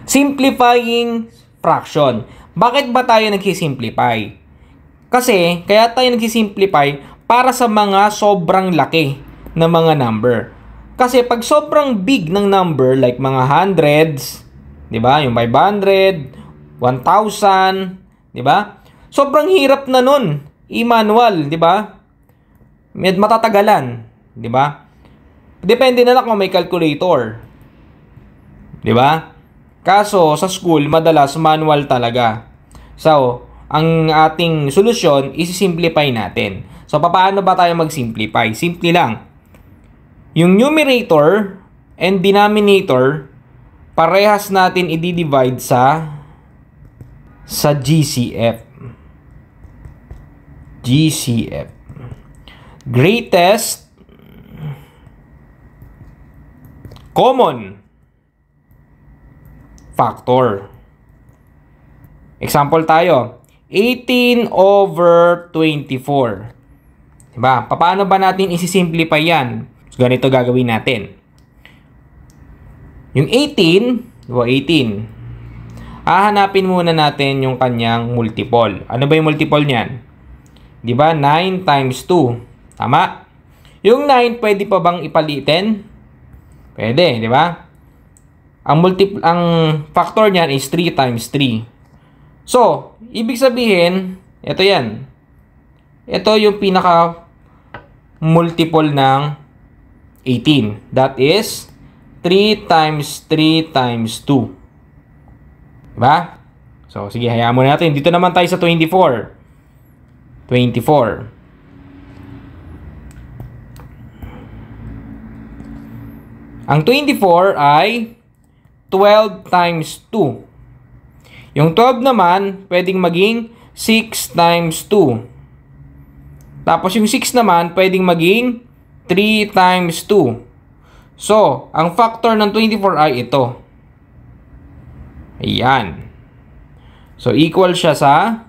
Simplifying fraction. Bakit ba tayo nagsisimplify? Kasi, kaya tayo nagsisimplify para sa mga sobrang laki na mga number. Kasi pag sobrang big ng number, like mga hundreds, di ba? Yung 500, 1,000, di ba? Sobrang hirap na nun. I-manual, di ba? Matatagalan, di ba? Depende na lang kung may calculator. Di ba? Kaso, sa school, madalas manual talaga. So, ang ating solusyon, isi-simplify natin. So, paano ba tayo mag-simplify? Simple lang. Yung numerator and denominator, parehas natin i-divide sa GCF. GCF. Greatest common factor. Example tayo. 18 over 24. Diba? Paano ba natin isi-simplify yan? So, ganito gagawin natin. Yung 18, diba 18? Hahanapin muna natin yung kanyang multiple. Ano ba yung multiple niyan? Diba? 9 times 2. Tama? Yung 9, pwede pa bang ipalitin? Pwede, diba? Ang factor niyan is 3 times 3. So, ibig sabihin, ito yan. Ito yung pinaka multiple ng 18. That is 3 times 3 times 2. Diba? So, sige, hayaan mo natin. Dito naman tayo sa 24. 24. Ang 24 ay 12 times 2. Yung 12 naman, pwedeng maging 6 times 2. Tapos yung 6 naman, pwedeng maging 3 times 2. So, ang factor ng 24 ay ito. Ayan. So, equal siya sa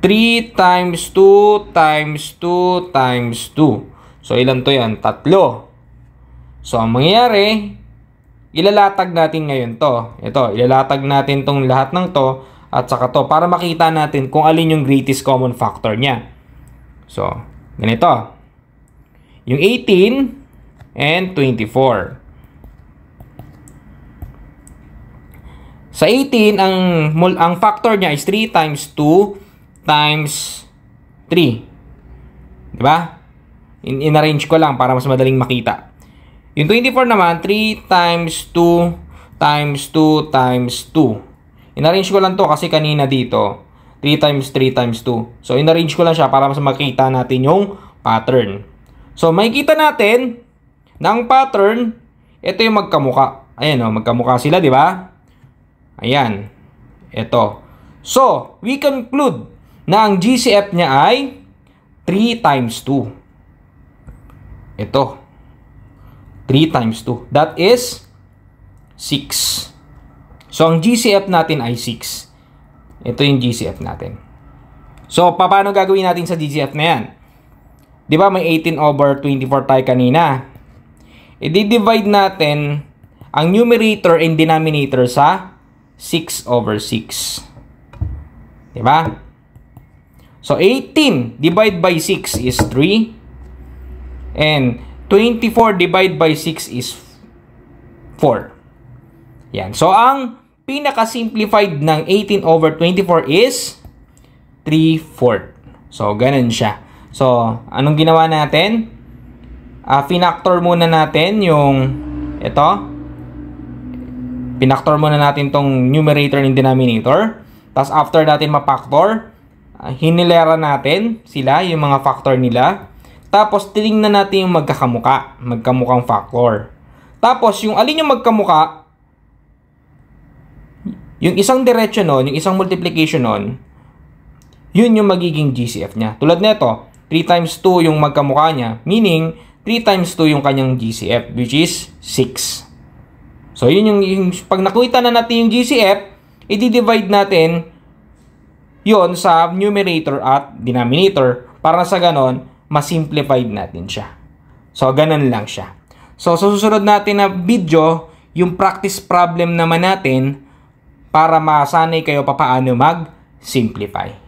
3 times 2 times 2 times 2. So, ilan to yan? 3. So, ang mangyayari, ilalatag natin ngayon to. Ito, ilalatag natin tong lahat ng to at saka to para makita natin kung alin yung greatest common factor niya. So, ganito. Yung 18 and 24. Sa 18, ang factor niya is 3 times 2 times 3. Diba? In-arrange ko lang para mas madaling makita. Yung 24 naman, 3 times 2 times 2 times 2. In-arrange ko lang to kasi kanina dito, 3 times 3 times 2. So, in-arrange ko lang siya para mas makita natin yung pattern. So, makikita natin na ang pattern, ito yung magkamuka. Ayan o, magkamuka sila, di ba? Ayan. Ito. So, we conclude na ang GCF niya ay 3 times 2. Ito. 3 times 2. That is 6. So, ang GCF natin ay 6. Ito yung GCF natin. So, paano gagawin natin sa GCF na yan? Di ba may 18 over 24 tayo kanina? I-divide natin ang numerator and denominator sa 6 over 6. Di ba? So, 18 divided by 6 is 3. And 24 divided by 6 is 4. Yan. So, ang pinaka-simplified ng 18 over 24 is 3/4. So, ganun siya. So, anong ginawa natin? Finactor muna natin yung ito. Pinactor muna natin tong numerator and denominator. Tapos, after natin ma-factor, hinilera natin sila, yung mga factor nila. Tapos, tinignan natin yung magkamukhang factor. Tapos, yung alin yung magkamuka, yung isang diretso nun, yung isang multiplication nun, yun yung magiging GCF niya. Tulad nito, 3 times 2 yung magkamuka niya, meaning 3 times 2 yung kanyang GCF, which is 6. So, yun yung pag nakita na natin yung GCF, i-divide natin yun sa numerator at denominator para sa ganon, mas-simplified natin siya. So, ganun lang siya. So, sa susunod natin na video, yung practice problem naman natin para masanay kayo papaano mag-simplify.